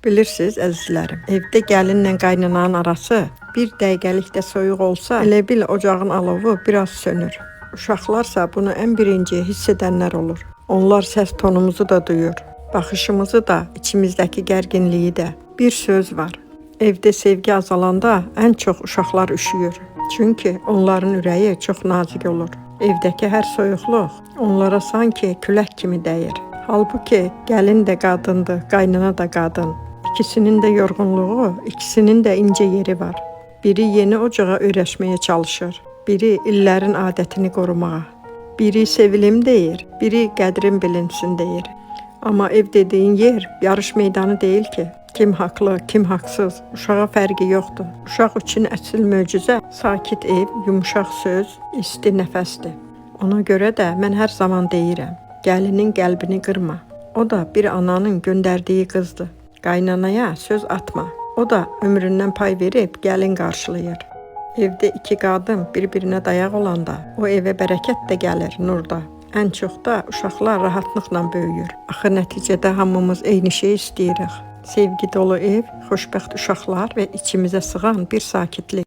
Bilirsiniz əzizlərim, evdə gəlinlə qaynananın arası bir dəqiqəlik də soyuq olsa, elə bil ocağın alovu biraz sönür. Uşaqlarsa bunu ən birinci hiss edənlər olur. Onlar səs tonumuzu da duyur, baxışımızı da, içimizdəki gərginliyi də. Bir söz var, evdə sevgi azalanda ən çox uşaqlar üşüyür. Çünki onların ürəyi çox nazik olur. Evdəki hər soyuqluq onlara sanki külək kimi dəyir. Halbuki gəlin də qadındır, qaynana da qadın. İkisinin də yorğunluğu, ikisinin də incə yeri var. Biri yeni ocağa öyrəşməyə çalışır, biri illərin adətini qorumağa. Biri sevilim deyir, biri qədrim bilinsin deyir. Amma ev dediyin yer yarış meydanı deyil ki. Kim haqlı, kim haqsız, uşağa fərqi yoxdur. Uşaq üçün əsl möcüzə sakit ev, yumuşaq söz, isti nəfəsdir. Ona görə də mən hər zaman deyirəm, gəlinin qəlbini qırma. O da bir ananın göndərdiyi qızdır. Qaynanaya söz atma. O da ömründən pay verib gəlin qarşılayır. Evdə iki qadın bir-birinə dayaq olanda o evə bərəkət də gəlir nurda. Ən çox da uşaqlar rahatlıqla böyüyür. Axı nəticədə hamımız eyni şey istəyirik. Sevgi dolu ev, xoşbəxt uşaqlar və içimizə sığan bir sakitlik.